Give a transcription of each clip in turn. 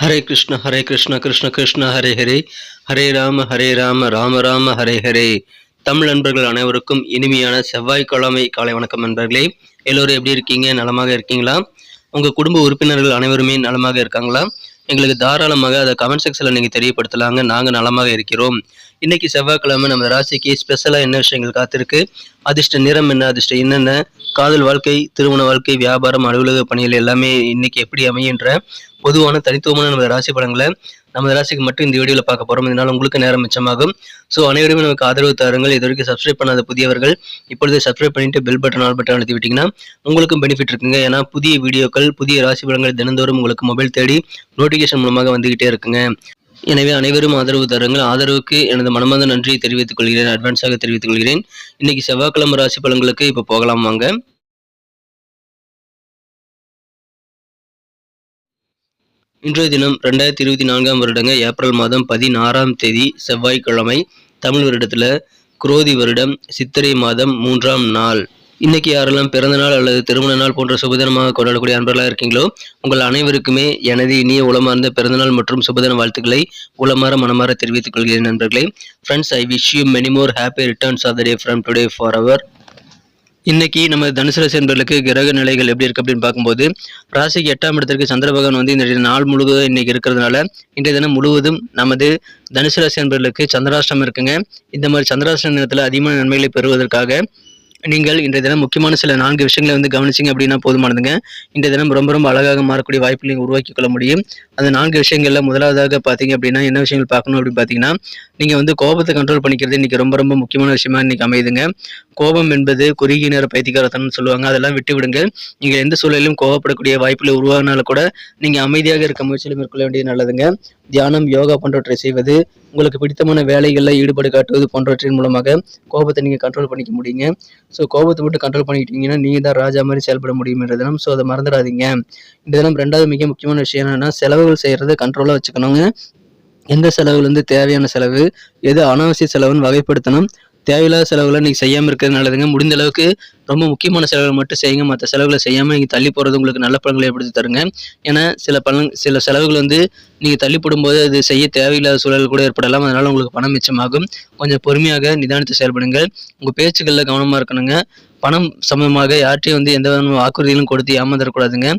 ஹரே கிருஷ்ண கிருஷ்ண கிருஷ்ண ஹரே ஹரே, ஹரே ராம ராம ராம ஹரே ஹரே. தமிழ் நண்பர்கள் அனைவருக்கும் இனிமையான செவ்வாய்க்கிழமை காலை வணக்கம் நண்பர்களே. எல்லோரும் எப்படி இருக்கீங்க? நலமாக இருக்கீங்களா? உங்கள் குடும்ப உறுப்பினர்கள் அனைவருமே நலமாக இருக்காங்களா? எங்களுக்கு தாராளமாக அதை கமெண்ட் செக்ஷனில் நீங்கள் தெரியப்படுத்தலாங்க. நாங்கள் நலமாக இருக்கிறோம். இன்னைக்கு செவ்வாய்க்கிழமை நம்ம ராசிக்கு ஸ்பெஷலாக என்ன விஷயங்கள் காத்திருக்கு, அதிர்ஷ்ட நிறம் என்ன, அதிர்ஷ்டம் என்னென்ன, காதல் வாழ்க்கை, திருமண வாழ்க்கை, வியாபாரம், அலுவலக பணிகள் எல்லாமே இன்னைக்கு எப்படி அமைகின்ற பொதுவான தனித்துவமான நம்ம ராசி பலன்களை நம்ம ராசிக்கு மட்டும் இந்த வீடியோவில் பார்க்க போகிறோம். இதனால் உங்களுக்கு நேரம் மிச்சமாகும். ஸோ அனைவருமே நமக்கு ஆதரவு தாருங்கள். இது வரைக்கும் சப்ஸ்கிரைப் பண்ணாத புதியவர்கள் இப்பொழுது சப்ஸ்கிரைப் பண்ணிட்டு பெல் பட்டன் ஆல் பட்டன் அழுத்தி விட்டிங்கன்னா உங்களுக்கும் பெனிஃபிட் இருக்குங்க. ஏன்னா புதிய வீடியோக்கள், புதிய ராசி பலன்கள் தினந்தோறும் உங்களுக்கு மொபைல் தேடி நோட்டிஃபிகேஷன் மூலமாக வந்துகிட்டே இருக்குங்க. எனவே அனைவரும் ஆதரவு தருங்கள். ஆதரவுக்கு எனது மனமார்ந்த நன்றியை தெரிவித்துக் கொள்கிறேன், அட்வான்ஸாக தெரிவித்துக் கொள்கிறேன். இன்னைக்கு செவ்வாய்க்கிழமை ராசி பலன்களுக்கு இப்போ போகலாம் வாங்க. இன்றைய தினம் 2024 வருடங்க ஏப்ரல் மாதம் 16ஆம் தேதி செவ்வாய்க்கிழமை, தமிழ் வருடத்தில் குரோதி வருடம் சித்திரை மாதம் 3ஆம் நாள். இன்னைக்கு யாரெல்லாம் பிறந்த நாள் அல்லது திருமண நாள் போன்ற சுபதினமாக கொண்டாடக்கூடிய அன்பர்களாக இருக்கீங்களோ உங்கள் அனைவருக்குமே எனது இனிய உளமார்ந்த பிறந்தநாள் மற்றும் சுபதின வாழ்த்துக்களை உளமாற மனமாற தெரிவித்துக் கொள்கிறேன் நண்பர்களே. Friends, I wish you many more happy returns of the day from today for அவர். இன்னைக்கு நம்ம தனுசு ராசி என்பர்களுக்கு கிரக நிலைகள் எப்படி இருக்கு அப்படின்னு பார்க்கும்போது, ராசிக்கு 8ஆம் இடத்திற்கு சந்திர பகவான் வந்து இந்த நாள் முழுவதும் இன்னைக்கு இருக்கிறதுனால இன்றைய தினம் முழுவதும் நமது தனுசு ராசி என்பர்களுக்கு சந்திராஷ்டமம் இருக்குங்க. இந்த மாதிரி சந்திராஷ்டம நேரத்தில் அதிகமான நன்மைகளை பெறுவதற்காக நீங்கள் இன்றைய தினம் முக்கியமான சில 4 விஷயங்களை வந்து கவனிச்சிங்க அப்படின்னா போதுமானதுங்க. இன்றைய தினம் ரொம்ப அழகாக மாறக்கூடிய வாய்ப்புகளை நீங்கள் உருவாக்கி கொள்ள முடியும். அந்த 4 விஷயங்கள்ல முதலாவதாக பார்த்தீங்க அப்படின்னா என்ன விஷயங்கள் பார்க்கணும் அப்படின்னு பார்த்தீங்கன்னா, நீங்கள் வந்து கோபத்தை கண்ட்ரோல் பண்ணிக்கிறது இன்னைக்கு ரொம்ப முக்கியமான விஷயமா இன்னைக்கு அமையுதுங்க. கோபம் என்பது குறுகிய நேர பைத்தியக்காரத்தனம்னு சொல்லுவாங்க. அதெல்லாம் விட்டு விடுங்க. நீங்கள் எந்த சூழலிலும் கோபப்படக்கூடிய வாய்ப்புகளை உருவாகினாலும் கூட நீங்கள் அமைதியாக இருக்க முயற்சியில் மேற்கொள்ள வேண்டியது நல்லதுங்க. தியானம், யோகா போன்றவற்றை செய்வது, உங்களுக்கு பிடித்தமான வேலைகளில் ஈடுபாடு காட்டுவது போன்றவற்றின் மூலமாக கோபத்தை நீங்கள் கண்ட்ரோல் பண்ணிக்க முடியுங்க. ஸோ கோபத்தை மட்டும் கண்ட்ரோல் பண்ணிக்கிட்டீங்கன்னா நீங்கள் தான் ராஜா மாதிரி செயல்பட முடியும் என்ற தினம். ஸோ அதை மறந்துடாதீங்க. இந்த தினம் 2வது மிக முக்கியமான விஷயம் என்னன்னா, செலவுகள் செய்கிறத கண்ட்ரோலாக வச்சுக்கணுங்க. எந்த செலவுகள் வந்து தேவையான செலவு, எது அனாவசிய செலவுன்னு வகைப்படுத்தணும். தேவையில்லாத செலவுகளை நீங்கள் செய்யாமல் இருக்கிறது நல்லதுங்க. முடிந்த அளவுக்கு ரொம்ப முக்கியமான செலவுகளை மட்டும் செய்யுங்க. மற்ற செலவுகளை செய்யாமல் நீங்கள் தள்ளி போகிறது உங்களுக்கு நல்ல பலன்களை ஏற்படுத்தி தருங்க. ஏன்னா சில செலவுகள் வந்து நீங்கள் தள்ளி போடும்போது அது செய்ய தேவையில்லாத சூழல் கூட ஏற்படலாம். அதனால் உங்களுக்கு பணம் மிச்சமாகும். கொஞ்சம் பொறுமையாக நிதானித்து செயல்படுங்கள். உங்கள் பேச்சுக்களில் கவனமாக இருக்கணுங்க. பணம் சம்பந்தமாக யார்ட்டையும் வந்து எந்த விதமான வாக்குறுதிகளும் கொடுத்து ஏமாந்துடக்கூடாதுங்க.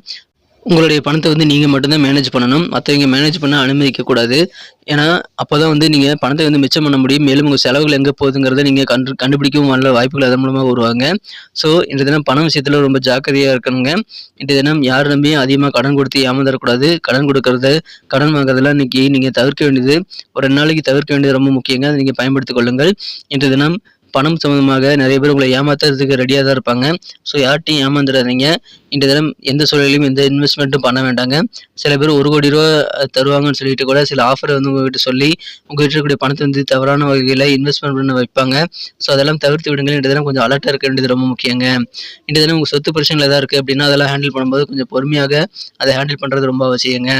உங்களுடைய பணத்தை வந்து நீங்கள் மட்டும்தான் மேனேஜ் பண்ணணும். மற்றவங்க மேனேஜ் பண்ண அனுமதிக்கக்கூடாது. ஏன்னா அப்போ தான் வந்து நீங்கள் பணத்தை வந்து மிச்சம் பண்ண முடியும். மேலும் உங்கள் செலவுகள் எங்கே போகுதுங்கிறத நீங்கள் கண்டுபிடிக்கவும் நல்ல வாய்ப்புகள் அதன் மூலமாக உருவாங்க. ஸோ இன்றைய தினம் பணம் விஷயத்தில் ரொம்ப ஜாக்கிரதையாக இருக்கணுங்க. இன்றைய தினம் யார் நம்பியும் அதிகமாக கடன் கொடுத்து ஏமாந்துடக்கூடாது. கடன் வாங்குறதெல்லாம் இன்னைக்கு நீங்கள் தவிர்க்க வேண்டியது, ஒரு 2 நாளைக்கு தவிர்க்க வேண்டியது ரொம்ப முக்கியங்க. அதை நீங்கள் பயன்படுத்திக் கொள்ளுங்கள். இன்றைய தினம் பணம் சம்பந்தமாக நிறைய பேர் உங்களை ஏமாத்துறதுக்கு ரெடியாக தான் இருப்பாங்க. ஸோ யார்ட்டையும் ஏமாந்துடாதீங்க. இன்றைய தினம் எந்த சூழலையும் எந்த இன்வெஸ்ட்மெண்ட்டும் பண்ண வேண்டாங்க. சில பேர் 1 கோடி ரூபா தருவாங்கன்னு சொல்லிட்டு கூட சில ஆஃபரை வந்து உங்ககிட்ட சொல்லி உங்ககிட்ட இருக்கக்கூடிய பணத்தை வந்து தவறான வகையில் இன்வெஸ்ட்மெண்ட் பண்ண வைப்பாங்க. ஸோ அதெல்லாம் தவிர்த்து விடுங்க. இன்றைய தினம் கொஞ்சம் அலர்ட்டாக இருக்க வேண்டியது ரொம்ப முக்கியங்க. இன்றைய தினம் உங்கள் சொத்து பிரச்சனைகள் எதாவது இருக்குது அப்படின்னா அதெல்லாம் ஹேண்டில் பண்ணும்போது கொஞ்சம் பொறுமையாக அதை ஹேண்டில் பண்ணுறது ரொம்ப அவசியங்க.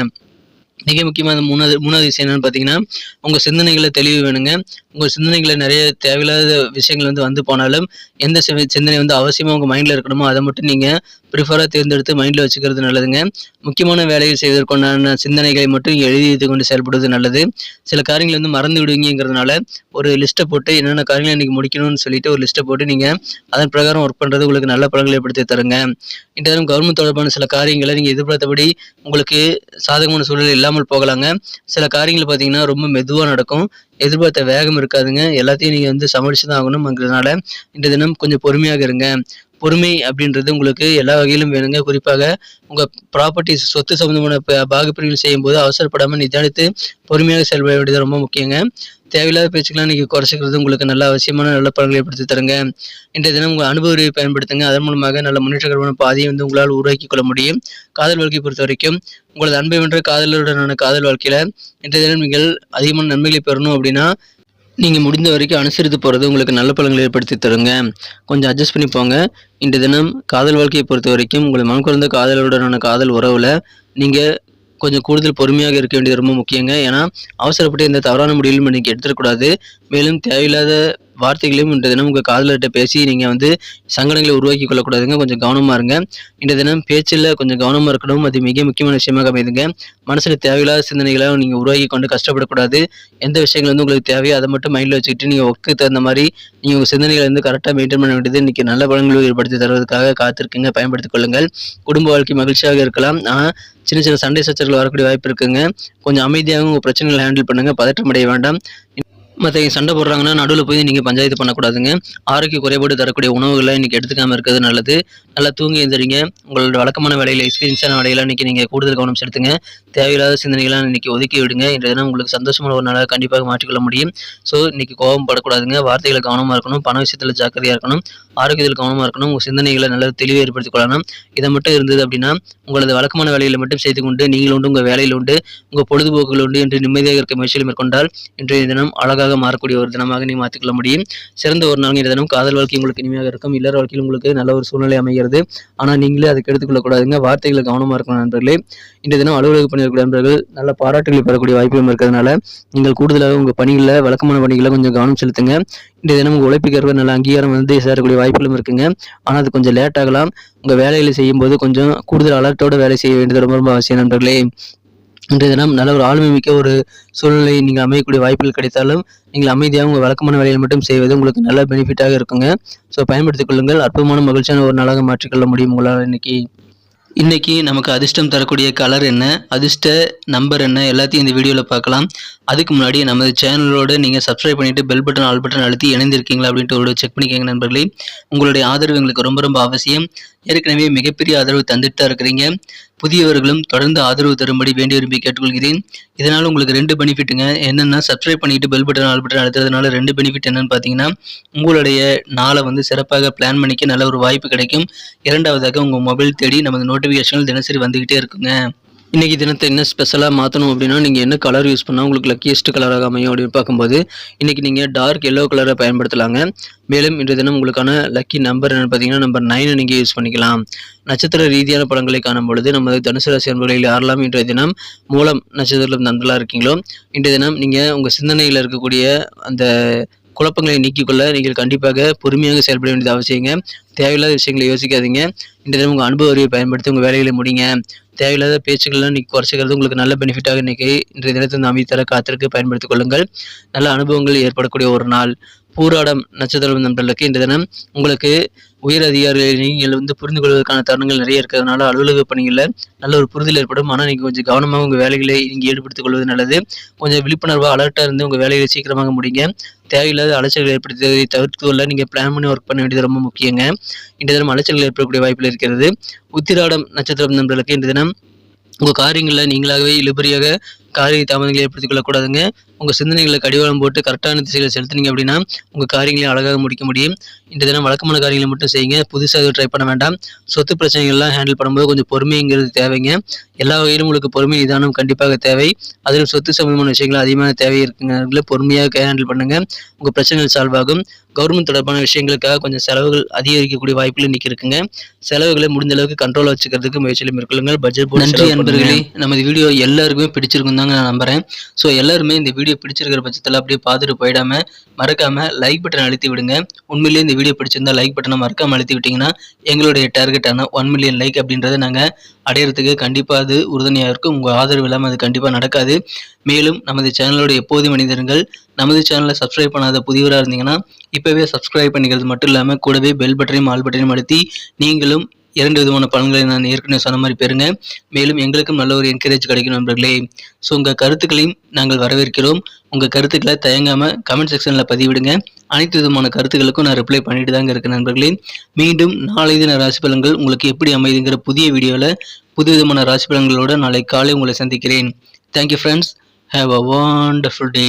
மிக முக்கியமான மூணாவது விஷயம் என்னன்னு பார்த்தீங்கன்னா, உங்கள் சிந்தனைகளை தெளிவு வேணுங்க. உங்கள் சிந்தனைகளை நிறைய தேவையில்லாத விஷயங்கள் வந்து போனாலும் எந்த சிந்தனை வந்து அவசியமாக உங்கள் மைண்டில் இருக்கணுமோ அதை மட்டும் நீங்கள் ப்ரிஃபராக தேர்ந்தெடுத்து மைண்டில் வச்சுக்கிறது நல்லதுங்க. முக்கியமான வேலைகள் செய்வதற்கான சிந்தனைகளை மட்டும் நீங்கள் எழுதி வைத்து கொண்டு செயல்படுவது நல்லது. சில காரியங்களை வந்து மறந்து விடுவீங்கிறதுனால ஒரு லிஸ்ட்டை போட்டு என்னென்ன காரியங்களை இன்றைக்கி முடிக்கணும்னு சொல்லிட்டு ஒரு லிஸ்ட்டை போட்டு நீங்கள் அதன் பிரகாரம் ஒர்க் பண்ணுறது உங்களுக்கு நல்ல பலன்களை ஏற்படுத்தி தருங்க. இந்த தினம் கவர்மெண்ட் தொடர்பான சில காரியங்களை நீங்கள் எதிர்பார்த்தபடி உங்களுக்கு சாதகமான சூழல் இல்லாமல் போகலாங்க. சில காரியங்கள் பார்த்தீங்கன்னா ரொம்ப மெதுவாக நடக்கும். எதிர்பார்த்த வேகம் இருக்காதுங்க. எல்லாத்தையும் நீங்கள் வந்து சமாளித்து தான் ஆகணும்ங்கிறதுனால இந்த தினம் கொஞ்சம் பொறுமையாக இருங்க. பொறுமை அப்படின்றது உங்களுக்கு எல்லா வகையிலும் வேணுங்க. குறிப்பாக உங்கள் ப்ராப்பர்ட்டிஸ், சொத்து சம்பந்தமான பாகப்பிரிவுகள் செய்யும்போது அவசரப்படாமல் நிதானித்து பொறுமையாக செயல்பட வேண்டியது ரொம்ப முக்கியங்க. தேவையில்லாத பேச்சுக்கெல்லாம் நீங்கள் குறைச்சிக்கிறது உங்களுக்கு நல்ல அவசியமான நல்ல பலன்களை ஏற்படுத்தி தருங்க. இன்றைய தினம் உங்கள் அனுபவ அறிவை பயன்படுத்துங்க. அதன் மூலமாக நல்ல முன்னேற்றகரமான பாதையை வந்து உங்களால் உருவாக்கி கொள்ள முடியும். காதல் வாழ்க்கையை பொறுத்த வரைக்கும் உங்களது அன்பை வென்ற காதலருடனான காதல் வாழ்க்கையில் இன்றைய தினம் நீங்கள் அதிகமான நன்மைகளை பெறணும் அப்படின்னா நீங்கள் முடிந்த வரைக்கும் அனுசரித்து போகிறது உங்களுக்கு நல்ல பலன்களை ஏற்படுத்தி தருங்க. கொஞ்சம் அட்ஜஸ்ட் பண்ணி போங்க. இன்றைய தினம் காதல் வாழ்க்கையை பொறுத்த வரைக்கும் உங்களை மனம் குறைந்த காதலருடனான காதல் உறவில் நீங்கள் கொஞ்சம் கூடுதல் பொறுமையாக இருக்க வேண்டியது ரொம்ப முக்கியங்க. ஏன்னா அவசரப்பட்டு எந்த தவறான முடிவுகளும் இன்னைக்கு எடுத்துடக்கூடாது. மேலும் தேவையில்லாத வார்த்தைகளையும் இன்றைய தினம் உங்கள் காதலர்கிட்ட பேசி நீங்கள் வந்து சங்கடங்களை உருவாக்கி கொள்ளக்கூடாதுங்க. கொஞ்சம் கவனமாக இருங்க. இன்றைய தினம் பேச்சில் கொஞ்சம் கவனமாக இருக்கணும். அது மிக முக்கியமான விஷயமாக அமைதுங்க. மனசில் தேவையில்லாத சிந்தனைகளை நீங்கள் உருவாக்கி கொண்டு கஷ்டப்படக்கூடாது. எந்த விஷயங்கள் வந்து உங்களுக்கு தேவையோ அதை மட்டும் மைண்டில் வச்சுக்கிட்டு நீங்கள் ஒர்க்கு தகுந்த மாதிரி நீங்கள் உங்கள் சிந்தனைகளை வந்து கரெக்டாக மெயின்டைன் பண்ண வேண்டியது இன்றைக்கி நல்ல பலன்களை ஏற்படுத்தி தருவதற்காக காத்திருக்குங்க. பயன்படுத்திக் கொள்ளுங்கள். குடும்ப வாழ்க்கை மகிழ்ச்சியாக இருக்கலாம். ஆனால் சின்ன சின்ன சண்டை சச்சரவுகள் வரக்கூடிய வாய்ப்பு இருக்குங்க. கொஞ்சம் அமைதியாக உங்கள் பிரச்சனைகளை ஹேண்டில் பண்ணுங்கள். பதற்றம் அடைய வேண்டாம். மற்றவங்க சண்டை போடுறாங்கன்னா நடுவில் போய் நீங்கள் பஞ்சாயத்து பண்ணக்கூடாதுங்க. ஆரோக்கிய குறைபாடு தரக்கூடிய உணவுகளை இன்றைக்கி எடுத்துக்காமல் இருக்கிறது நல்லது. நல்லா தூங்கி எழுந்திரிங்க. உங்களோட வழக்கமான வேலையில் எக்ஸ்பீரியன்ஸான வேலையில் இன்றைக்கி நீங்கள் கூடுதல் கவனம் செலுத்துங்க. தேவையில்லாத சிந்தனைகளாக இன்றைக்கி ஒதுக்கி விடுங்க. இன்றைய தினம் உங்களுக்கு சந்தோஷமான ஒரு நாளாக கண்டிப்பாக மாற்றிக்கொள்ள முடியும். ஸோ இன்றைக்கி கோபம் படக்கூடாதுங்க. வார்த்தைகளை கவனமாக இருக்கணும். பண விஷயத்தில் ஜாக்கிரதையாக இருக்கணும். ஆரோக்கியத்தில் கவனமாக இருக்கணும். உங்கள் சிந்தனைகளை நல்ல தெளிவை ஏற்படுத்திக் கொள்ளணும். இதை மட்டும் இருந்தது அப்படின்னா உங்களது வழக்கமான வேலைகளை மட்டும் செய்து கொண்டு நீங்கள் உண்டு, உங்கள் வேலையில் உண்டு, உங்கள் பொழுதுபோக்குகள் உண்டு என்று நிம்மதியாக இருக்க முயற்சியில் மேற்கொண்டால் இன்றைய தினம் அழகாக மாறக்கூடிய ஒரு தினமாக நீங்கள் மாற்றிக்கொள்ள முடியும். சிறந்த ஒரு நாள். இன்றைய தினம் காதல் வாழ்க்கை உங்களுக்கு இனிமையாக இருக்கும். இல்லற வாழ்க்கையில் உங்களுக்கு நல்ல ஒரு சூழ்நிலை அமைகிறது. ஆனால் நீங்களே அதுக்கு எடுத்துக்கொள்ளக்கூடாதுங்க. வார்த்தைகளை கவனமாக இருக்கணும் நண்பர்களே. இன்றைய தினம் அலுவலக பணியாளர்கள் நண்பர்கள் நல்ல பாராட்டுகளை பெறக்கூடிய வாய்ப்புகளும் இருக்கிறதுனால நீங்கள் கூடுதலாக உங்கள் பணிகளில் வழக்கமான பணிகளை கொஞ்சம் கவனம் செலுத்துங்க. இன்றைய தினம் உங்கள் உழைப்புக்கு நல்ல அங்கீகாரம் வந்து சேரக்கூடிய வாய்ப்புகளும் இருக்குங்க. ஆனால் அது கொஞ்சம் லேட் ஆகலாம். உங்கள் வேலைகளை செய்யும்போது கொஞ்சம் கூடுதல் அலர்ட்டோட வேலை செய்ய வேண்டியது ரொம்ப ரொம்ப அவசியம் நண்பர்களே. இன்றைய தினம் நல்ல ஒரு ஆளுமை மிக்க ஒரு சூழ்நிலை நீங்கள் அமையக்கூடிய வாய்ப்புகள் கிடைத்தாலும் நீங்கள் அமைதியாக உங்கள் வழக்கமான வேலையை மட்டும் செய்வது உங்களுக்கு நல்ல பெனிஃபிட்டாக இருக்குங்க. ஸோ பயன்படுத்திக் கொள்ளுங்கள். அற்புதமான மகிழ்ச்சியான ஒரு நாளாக மாற்றிக்கொள்ள முடியும் உங்களால். இன்னைக்கு நமக்கு அதிர்ஷ்டம் தரக்கூடிய கலர் என்ன, அதிர்ஷ்ட நம்பர் என்ன, எல்லாத்தையும் இந்த வீடியோவில் பார்க்கலாம். அதுக்கு முன்னாடி நமது சேனலோட நீங்கள் சப்ஸ்கிரைப் பண்ணிவிட்டு பெல் பட்டன் ஆல் பட்டன் அழுத்தி இணைந்திருக்கீங்களா அப்படின்ட்டு ஒரு செக் பண்ணிக்கோங்க நண்பர்களே. உங்களுடைய ஆதரவு எங்களுக்கு ரொம்ப ரொம்ப அவசியம். ஏற்கனவே மிகப்பெரிய ஆதரவு தந்துட்டு தான் இருக்கிறீங்க. புதியவர்களும் தொடர்ந்து ஆதரவு தரும்படி வேண்டி விரும்பி கேட்டுக்கொள்கிறேன். இதனால் உங்களுக்கு 2 பெனிஃபிட்டுங்க. என்னென்னா சப்ஸ்கிரைப் பண்ணிட்டு பெல் பட்டன் ஆல் பட்டன் அழுத்துறதுனால 2 பெனிஃபிட் என்னன்னு பார்த்தீங்கன்னா உங்களுடைய நாளை வந்து சிறப்பாக பிளான் பண்ணிக்க நல்ல ஒரு வாய்ப்பு கிடைக்கும். இரண்டாவதாக உங்கள் மொபைல் தேடி நமது நோட்டிஃபிகேஷன்கள் தினசரி வந்துக்கிட்டே இருக்குங்க. இன்றைக்கி தினத்தை என்ன ஸ்பெஷலாக மாற்றணும் அப்படின்னா நீங்கள் என்ன கலர் யூஸ் பண்ணால் உங்களுக்கு லக்கியஸ்ட் கலராக அமையும் அப்படின்னு பார்க்கும்போது இன்றைக்கி நீங்கள் டார்க் எல்லோ கலரை பயன்படுத்தலாங்க. மேலும் இன்றைய தினம் உங்களுக்கான லக்கி நம்பர் என்னென்னு பார்த்தீங்கன்னா நம்பர் 9 நீங்கள் யூஸ் பண்ணிக்கலாம். நட்சத்திர ரீதியான படங்களை காணும் பொழுது நமது தனுசு ராசி அன்பர்களில் யாரெல்லாம் இன்றைய தினம் மூலம் நட்சத்திரத்தில் நண்பர்களாக இருக்கீங்களோ இன்றைய தினம் நீங்கள் உங்கள் சிந்தனையில் இருக்கக்கூடிய அந்த குழப்பங்களை நீக்கிக்கொள்ள நீங்கள் கண்டிப்பாக பொறுமையாக செயல்பட வேண்டியது அவசியங்க. தேவையில்லாத விஷயங்களை யோசிக்காதீங்க. இன்றைய தினம் உங்கள் அனுபவ அறிவை பயன்படுத்தி உங்கள் வேலைகளை முடிங்க. தேவையில்லாத பேச்சுக்கள்லாம் இன்றைக்கி குறைச்சிக்கிறது உங்களுக்கு நல்ல பெனிஃபிட்டாக இன்றைக்கி இன்றைய தினத்தை அமைத்தர காத்திருக்கு பயன்படுத்திக் கொள்ளுங்கள். நல்ல அனுபவங்கள் ஏற்படக்கூடிய ஒரு நாள். பூராடம் நட்சத்திரம் நண்பர்களுக்கு இன்றைய தினம் உங்களுக்கு உயர் அதிகாரிகளை நீங்கள் வந்து புரிந்து கொள்வதற்கான தருணங்கள் நிறைய இருக்கிறதுனால அலுவலக பணிகளில் நல்ல ஒரு புரிதல் ஏற்படும். ஆனால் நீங்கள் கொஞ்சம் கவனமாக உங்கள் வேலைகளை நீங்கள் ஈடுபடுத்திக் கொள்வது நல்லது. கொஞ்சம் விழிப்புணர்வாக அலர்ட்டாக இருந்து உங்கள் வேலைகளை சீக்கிரமாக முடிங்க. தேவையில்லாத அலைச்சல்கள் ஏற்படுத்துவதை தவிர்த்துக்கொள்ள நீங்கள் பிளான் பண்ணி ஒர்க் பண்ண வேண்டியது ரொம்ப முக்கியங்க. இன்றைய தினம் அலைச்சல்கள் ஏற்படக்கூடிய வாய்ப்புகள் இருக்கிறது. உத்திராடம் நட்சத்திரம் நண்பர்களுக்கு இன்றைய தினம் உங்கள் காரியங்களில் நீங்களாகவே இழுபறியாக காரிய தாமதங்களை ஏற்படுத்திக் கொள்ளக்கூடாதுங்க. உங்கள் சிந்தனைகளை கடிவாளம் போட்டு கரெக்டான திசைகளை செலுத்தினீங்க அப்படின்னா உங்கள் காரியங்களை அழகாக முடிக்க முடியும். இன்றைய தினம் வழக்கமான காரியங்களை மட்டும் செய்யுங்க. புதுசாக ட்ரை பண்ண வேண்டாம். சொத்து பிரச்சனைகள்லாம் ஹேண்டில் பண்ணும்போது கொஞ்சம் பொறுமைங்கிறது தேவைங்க. எல்லா வகையிலும் உங்களுக்கு பொறுமை நிதானம் கண்டிப்பாக தேவை. அதிலும் சொத்து சம்பந்தமான விஷயங்கள் அதிகமான தேவை இருக்குங்க. பொறுமையாக ஹேண்டில் பண்ணுங்க. உங்கள் பிரச்சனைகள் சால்வ் ஆகும். கவர்மெண்ட் தொடர்பான விஷயங்களுக்காக கொஞ்சம் செலவுகள் அதிகரிக்கக்கூடிய வாய்ப்புகள் இன்னைக்கு இருக்குங்க. செலவுகளை முடிந்த அளவுக்கு கண்ட்ரோல் வச்சுக்கிறதுக்கு முயற்சியில் மேற்கொள்ளுங்கள். பட்ஜெட் போட்டு நன்றி நண்பர்களே. நமது வீடியோ எல்லாருக்குமே பிடிச்சிருக்கும் தாங்க நான் நம்புறேன். ஸோ எல்லாருமே இந்த வீடியோ பிடிச்சிருக்கிற பட்சத்தில் அப்படியே பார்த்துட்டு போயிடாம மறக்காம லைக் பட்டன் அழுத்தி விடுங்க. உண்மையிலேயே இந்த வீடியோ பிடிச்சிருந்தா லைக் பட்டனை மறக்காம அழுத்தி விட்டீங்கன்னா எங்களுடைய டார்கெட்டான 1 மில்லியன் லைக் அப்படின்றத நாங்கள் அடையிறதுக்கு கண்டிப்பாக அது உறுதுணையாக இருக்கும். உங்கள் ஆதரவு இல்லாமல் அது கண்டிப்பாக நடக்காது. மேலும் நமது சேனலோட எப்போதும் மனிதர்கள் நமது சேனலை சப்ஸ்கிரைப் பண்ணாத புதியவராக இருந்தீங்கன்னா இப்போவே சப்ஸ்கிரைப் பண்ணிக்கிறது மட்டும் இல்லாமல் கூடவே பெல் பட்டனையும் ஆல் பட்டனையும் அழுத்தி நீங்களும் 2 விதமான பலன்களை நான் ஏற்கனவே சொன்ன மாதிரி பெறுங்க. மேலும் எங்களுக்கும் நல்ல ஒரு என்கரேஜ் கிடைக்கும் நண்பர்களே. ஸோ உங்கள் கருத்துக்களையும் நாங்கள் வரவேற்கிறோம். உங்கள் கருத்துக்களை தயங்காமல் கமெண்ட் செக்ஷனில் பதிவிடுங்க. அனைத்து விதமான கருத்துக்களுக்கும் நான் ரிப்ளை பண்ணிட்டு தாங்க இருக்கேன் நண்பர்களே. மீண்டும் நாளை தின ராசி பலன்கள் உங்களுக்கு எப்படி அமைதுங்கிற புதிய வீடியோவில் புது விதமான ராசி பலன்களோடு நாளை காலை உங்களை சந்திக்கிறேன். Thank you friends. Have a wonderful day.